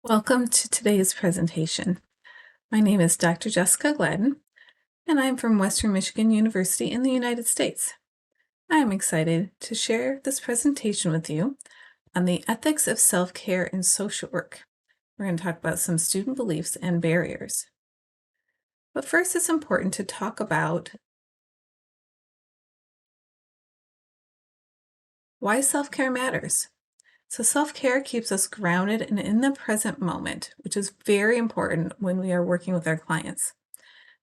Welcome to today's presentation. My name is Dr. Jessica Gladden, and I'm from Western Michigan University in the United States. I am excited to share this presentation with you on the ethics of self-care in social work. We're going to talk about some student beliefs and barriers. But first, it's important to talk about why self-care matters. So self-care keeps us grounded and in the present moment, which is very important when we are working with our clients.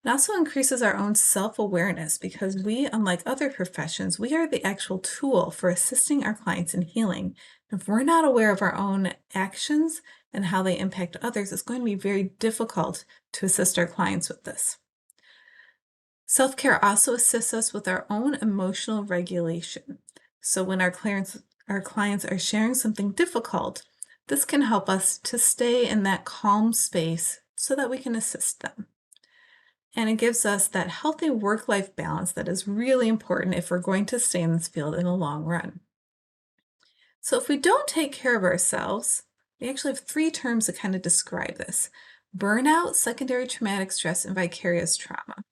It also increases our own self-awareness because we, unlike other professions, we are the actual tool for assisting our clients in healing. If we're not aware of our own actions and how they impact others, it's going to be very difficult to assist our clients with this. Self-care also assists us with our own emotional regulation. So when our clients are sharing something difficult, this can help us to stay in that calm space so that we can assist them. And it gives us that healthy work-life balance that is really important if we're going to stay in this field in the long run. So if we don't take care of ourselves, we actually have three terms that kind of describe this: burnout, secondary traumatic stress, and vicarious trauma.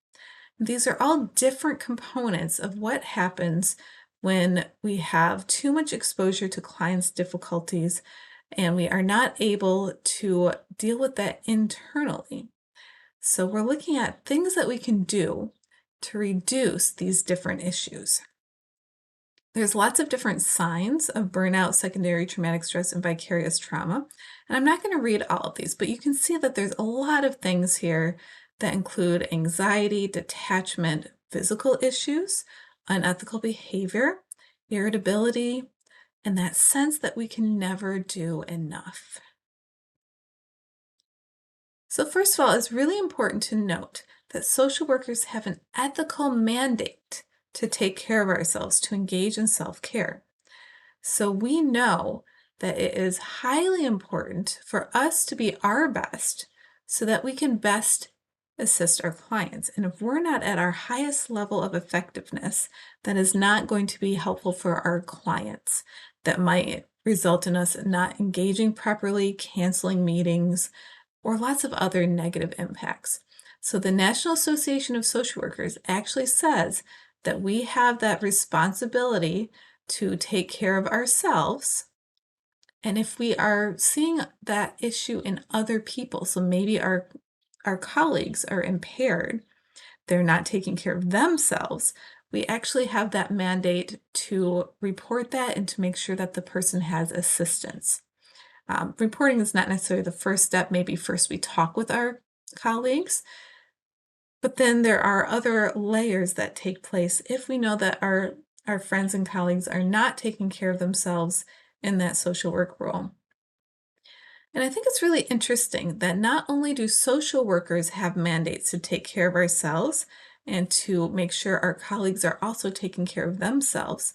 These are all different components of what happens when we have too much exposure to clients' difficulties and we are not able to deal with that internally. So we're looking at things that we can do to reduce these different issues. There's lots of different signs of burnout, secondary traumatic stress, and vicarious trauma. And I'm not going to read all of these, but you can see that there's a lot of things here that include anxiety, detachment, physical issues, unethical behavior, irritability, and that sense that we can never do enough. So first of all, it's really important to note that social workers have an ethical mandate to take care of ourselves, to engage in self-care. So we know that it is highly important for us to be our best so that we can best assist our clients. And if we're not at our highest level of effectiveness, that is not going to be helpful for our clients. That might result in us not engaging properly, canceling meetings, or lots of other negative impacts. So the National Association of Social Workers actually says that we have that responsibility to take care of ourselves. And if we are seeing that issue in other people, so maybe our colleagues are impaired, they're not taking care of themselves, we actually have that mandate to report that and to make sure that the person has assistance. Reporting is not necessarily the first step. Maybe first we talk with our colleagues, but then there are other layers that take place if we know that our friends and colleagues are not taking care of themselves in that social work role. And I think it's really interesting that not only do social workers have mandates to take care of ourselves and to make sure our colleagues are also taking care of themselves,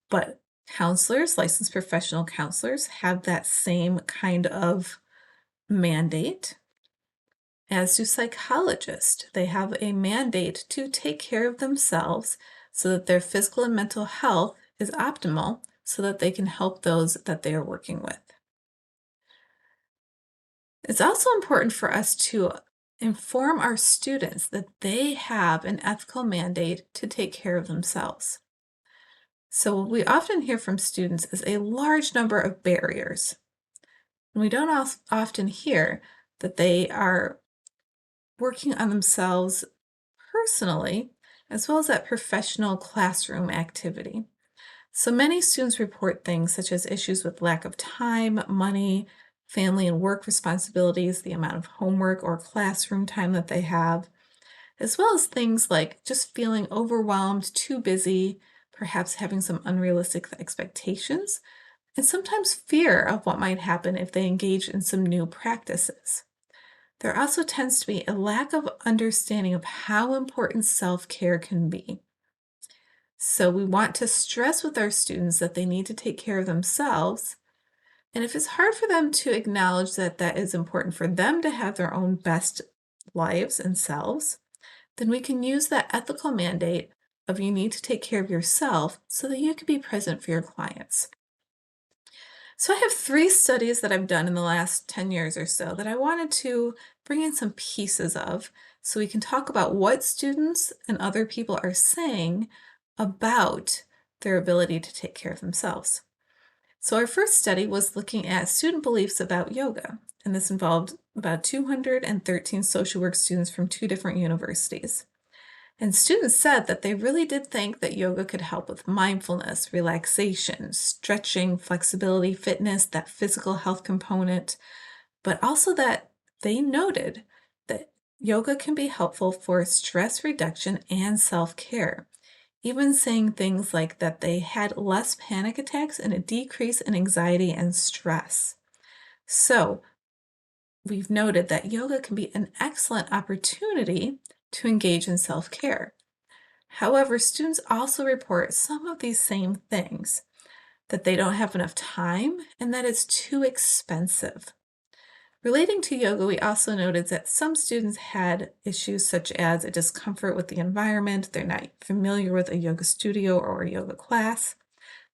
but counselors, licensed professional counselors, have that same kind of mandate, as do psychologists. They have a mandate to take care of themselves so that their physical and mental health is optimal so that they can help those that they are working with. It's also important for us to inform our students that they have an ethical mandate to take care of themselves. So what we often hear from students is a large number of barriers. And we don't often hear that they are working on themselves personally, as well as that professional classroom activity. So many students report things such as issues with lack of time, money, family and work responsibilities, the amount of homework or classroom time that they have, as well as things like just feeling overwhelmed, too busy, perhaps having some unrealistic expectations, and sometimes fear of what might happen if they engage in some new practices. There also tends to be a lack of understanding of how important self-care can be. So we want to stress with our students that they need to take care of themselves. And if it's hard for them to acknowledge that that is important for them to have their own best lives and selves, then we can use that ethical mandate of you need to take care of yourself so that you can be present for your clients. So I have three studies that I've done in the last 10 years or so that I wanted to bring in some pieces of so we can talk about what students and other people are saying about their ability to take care of themselves. So our first study was looking at student beliefs about yoga, and this involved about 213 social work students from two different universities. And students said that they really did think that yoga could help with mindfulness, relaxation, stretching, flexibility, fitness, that physical health component, but also that they noted that yoga can be helpful for stress reduction and self care. Even saying things like that they had less panic attacks and a decrease in anxiety and stress. So, we've noted that yoga can be an excellent opportunity to engage in self care. However, students also report some of these same things, that they don't have enough time and that it's too expensive. Relating to yoga, we also noted that some students had issues such as a discomfort with the environment, they're not familiar with a yoga studio or a yoga class,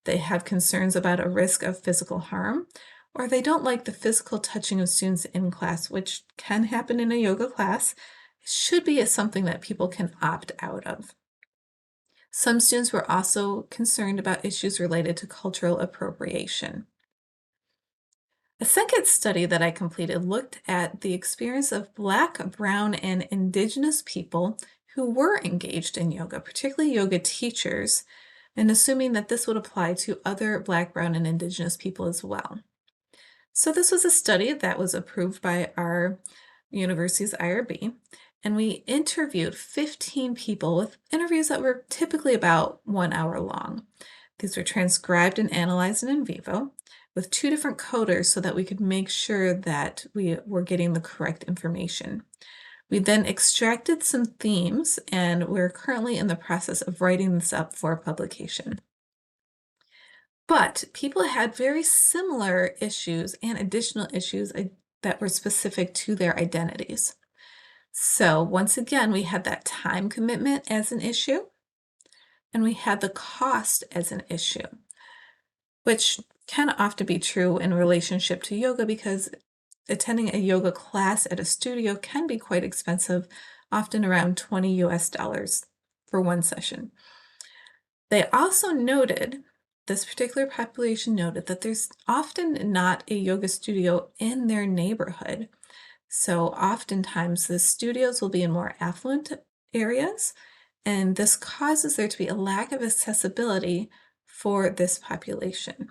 they have concerns about a risk of physical harm, or they don't like the physical touching of students in class, which can happen in a yoga class. It should be something that people can opt out of. Some students were also concerned about issues related to cultural appropriation. A second study that I completed looked at the experience of Black, Brown, and Indigenous people who were engaged in yoga, particularly yoga teachers, and assuming that this would apply to other Black, Brown, and Indigenous people as well. So this was a study that was approved by our university's IRB, and we interviewed 15 people with interviews that were typically about 1 hour long. These were transcribed and analyzed in vivo with two different coders so that we could make sure that we were getting the correct information. We then extracted some themes, and we're currently in the process of writing this up for publication. But people had very similar issues and additional issues that were specific to their identities. So once again, we had that time commitment as an issue, and we had the cost as an issue, which can often be true in relationship to yoga because attending a yoga class at a studio can be quite expensive, often around 20 US dollars for one session. They also noted, this particular population noted that there's often not a yoga studio in their neighborhood. So oftentimes the studios will be in more affluent areas, and this causes there to be a lack of accessibility for this population.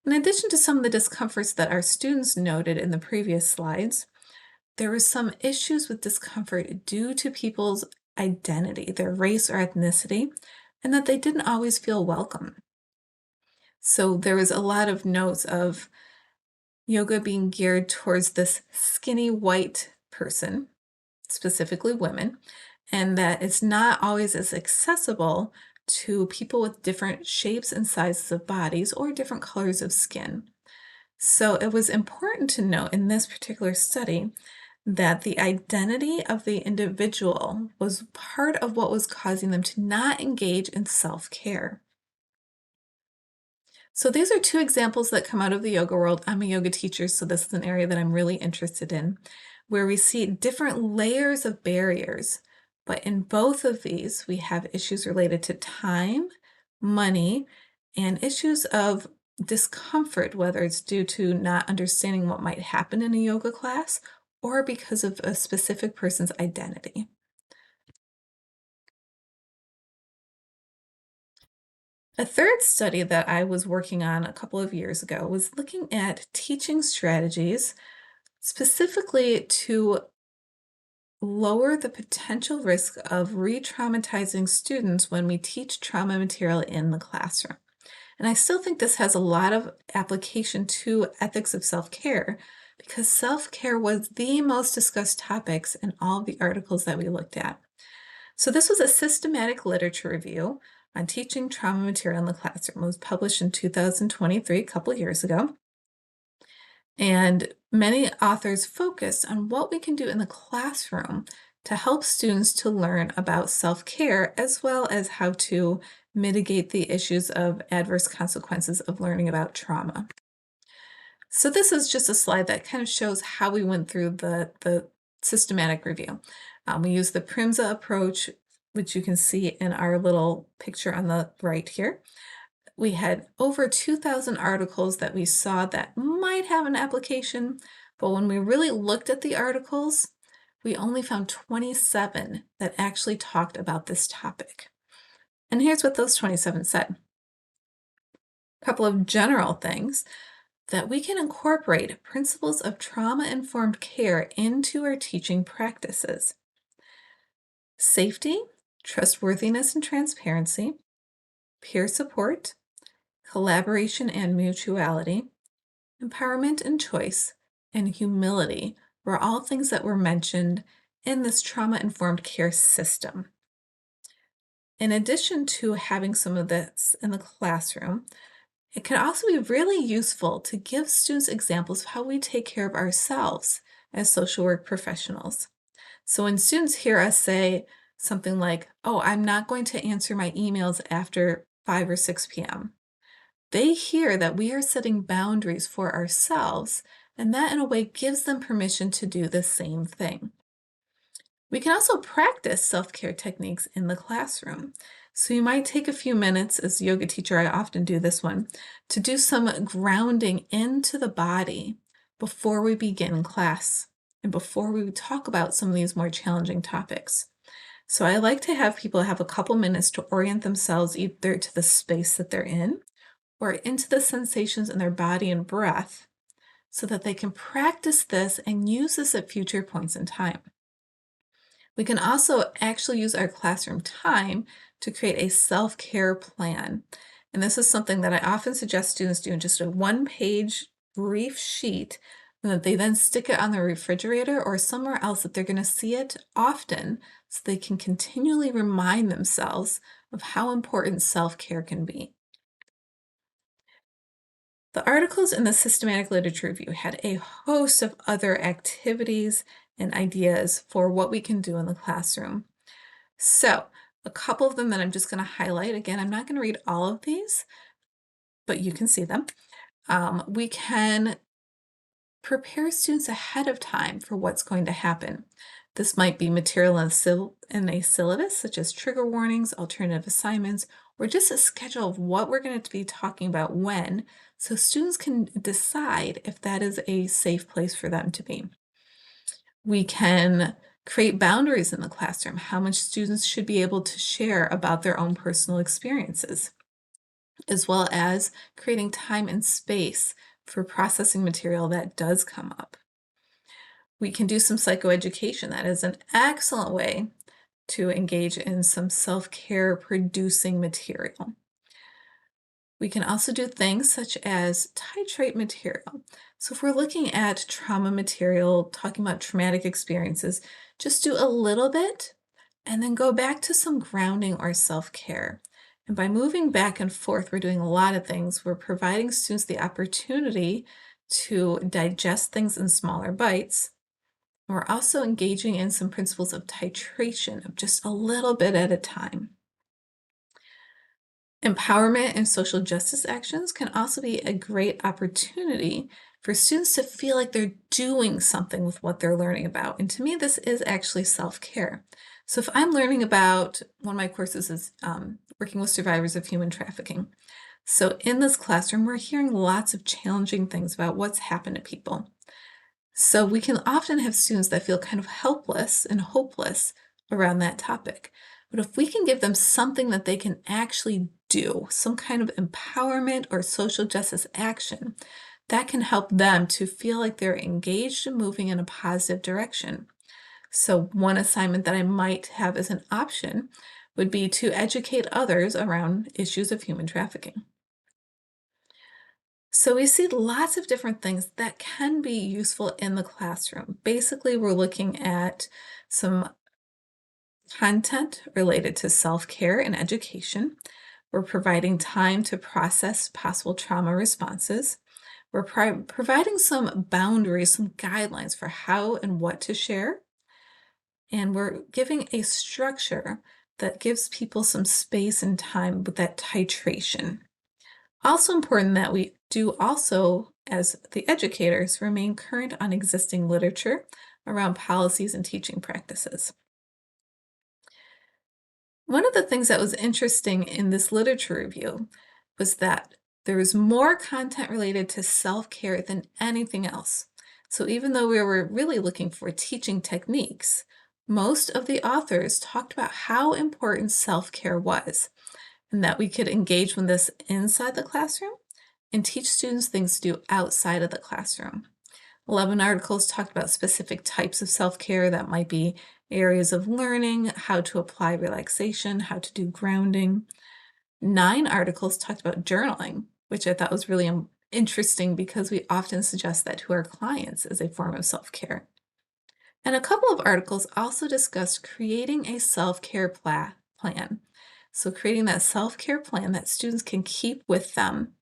In addition to some of the discomforts that our students noted in the previous slides, there were some issues with discomfort due to people's identity, their race or ethnicity, and that they didn't always feel welcome. So there was a lot of notes of yoga being geared towards this skinny white person, specifically women, and that it's not always as accessible to people with different shapes and sizes of bodies or different colors of skin. So it was important to note in this particular study that the identity of the individual was part of what was causing them to not engage in self care. So these are two examples that come out of the yoga world. I'm a yoga teacher, so this is an area that I'm really interested in, where we see different layers of barriers. But in both of these, we have issues related to time, money, and issues of discomfort, whether it's due to not understanding what might happen in a yoga class or because of a specific person's identity. A third study that I was working on a couple of years ago was looking at teaching strategies specifically to lower the potential risk of re traumatizing students when we teach trauma material in the classroom. And I still think this has a lot of application to ethics of self care because self care was the most discussed topics in all of the articles that we looked at. So this was a systematic literature review on teaching trauma material in the classroom. It was published in 2023, a couple years ago. And many authors focused on what we can do in the classroom to help students to learn about self-care as well as how to mitigate the issues of adverse consequences of learning about trauma. So this is just a slide that kind of shows how we went through the systematic review. We used the PRIMSA approach, which you can see in our little picture on the right here. We had over 2,000 articles that we saw that might have an application, but when we really looked at the articles, we only found 27 that actually talked about this topic. And here's what those 27 said. A couple of general things: that we can incorporate principles of trauma-informed care into our teaching practices. Safety, trustworthiness and transparency, peer support, collaboration and mutuality, empowerment and choice, and humility were all things that were mentioned in this trauma-informed care system. In addition to having some of this in the classroom, it can also be really useful to give students examples of how we take care of ourselves as social work professionals. So when students hear us say something like, "Oh, I'm not going to answer my emails after 5 or 6 p.m." They hear that we are setting boundaries for ourselves, and that in a way gives them permission to do the same thing. We can also practice self-care techniques in the classroom. So you might take a few minutes, as a yoga teacher, I often do this one, to do some grounding into the body before we begin class and before we talk about some of these more challenging topics. So I like to have people have a couple minutes to orient themselves either to the space that they're in or into the sensations in their body and breath so that they can practice this and use this at future points in time. We can also actually use our classroom time to create a self-care plan. And this is something that I often suggest students do in just a one-page brief sheet, and that they then stick it on their refrigerator or somewhere else that they're going to see it often so they can continually remind themselves of how important self-care can be. The articles in the Systematic Literature Review had a host of other activities and ideas for what we can do in the classroom. So, a couple of them that I'm just going to highlight. Again, I'm not going to read all of these, but you can see them. We can prepare students ahead of time for what's going to happen. This might be material in a syllabus, such as trigger warnings, alternative assignments, or just a schedule of what we're going to be talking about when, so students can decide if that is a safe place for them to be. We can create boundaries in the classroom, how much students should be able to share about their own personal experiences, as well as creating time and space for processing material that does come up. We can do some psychoeducation. That is an excellent way to engage in some self-care producing material. We can also do things such as titrate material. So if we're looking at trauma material, talking about traumatic experiences, just do a little bit and then go back to some grounding or self-care. And by moving back and forth, we're doing a lot of things. We're providing students the opportunity to digest things in smaller bites. We're also engaging in some principles of titration of just a little bit at a time. Empowerment and social justice actions can also be a great opportunity for students to feel like they're doing something with what they're learning about. And to me, this is actually self-care. So if I'm learning about, one of my courses is working with survivors of human trafficking. So in this classroom, we're hearing lots of challenging things about what's happened to people. So we can often have students that feel kind of helpless and hopeless around that topic. But if we can give them something that they can actually do, some kind of empowerment or social justice action, that can help them to feel like they're engaged and moving in a positive direction. So one assignment that I might have as an option would be to educate others around issues of human trafficking. So we see lots of different things that can be useful in the classroom. Basically, we're looking at some content related to self-care and education. We're providing time to process possible trauma responses. We're providing some boundaries, some guidelines for how and what to share. And we're giving a structure that gives people some space and time with that titration. Also important that we do also as the educators, remain current on existing literature around policies and teaching practices. One of the things that was interesting in this literature review was that there was more content related to self-care than anything else. So even though we were really looking for teaching techniques, most of the authors talked about how important self-care was and that we could engage with this inside the classroom and teach students things to do outside of the classroom. 11 articles talked about specific types of self-care that might be areas of learning, how to apply relaxation, how to do grounding. 9 articles talked about journaling, which I thought was really interesting because we often suggest that to our clients as a form of self-care. And a couple of articles also discussed creating a self-care plan. So creating that self-care plan that students can keep with them.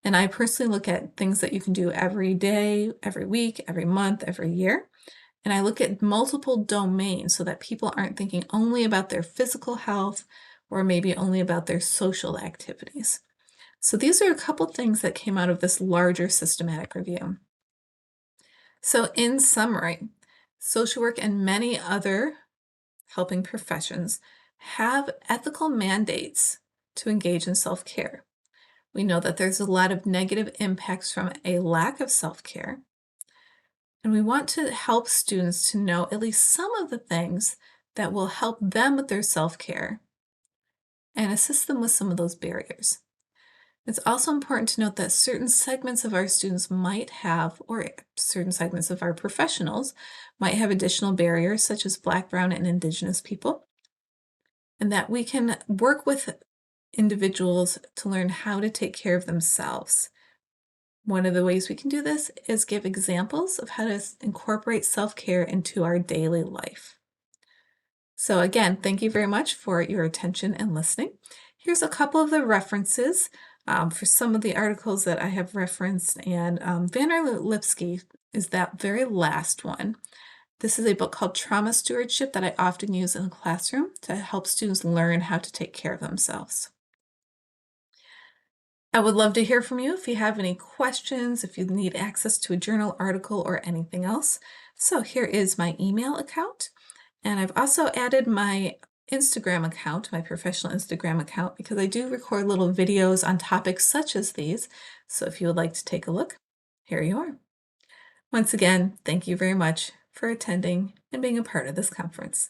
And I personally look at things that you can do every day, every week, every month, every year. And I look at multiple domains so that people aren't thinking only about their physical health or maybe only about their social activities. So these are a couple things that came out of this larger systematic review. So in summary, social work and many other helping professions have ethical mandates to engage in self-care. We know that there's a lot of negative impacts from a lack of self-care, and we want to help students to know at least some of the things that will help them with their self-care and assist them with some of those barriers. It's also important to note that certain segments of our students might have, or certain segments of our professionals might have additional barriers, such as Black, Brown, and Indigenous people, and that we can work with individuals to learn how to take care of themselves. One of the ways we can do this is give examples of how to incorporate self-care into our daily life. So again, thank you very much for your attention and listening. Here's a couple of the references for some of the articles that I have referenced, and Vanner Lipsky is that very last one. This is a book called Trauma Stewardship that I often use in the classroom to help students learn how to take care of themselves. I would love to hear from you if you have any questions, if you need access to a journal article or anything else. So here is my email account. And I've also added my Instagram account, my professional Instagram account, because I do record little videos on topics such as these. So if you would like to take a look, here you are. Once again, thank you very much for attending and being a part of this conference.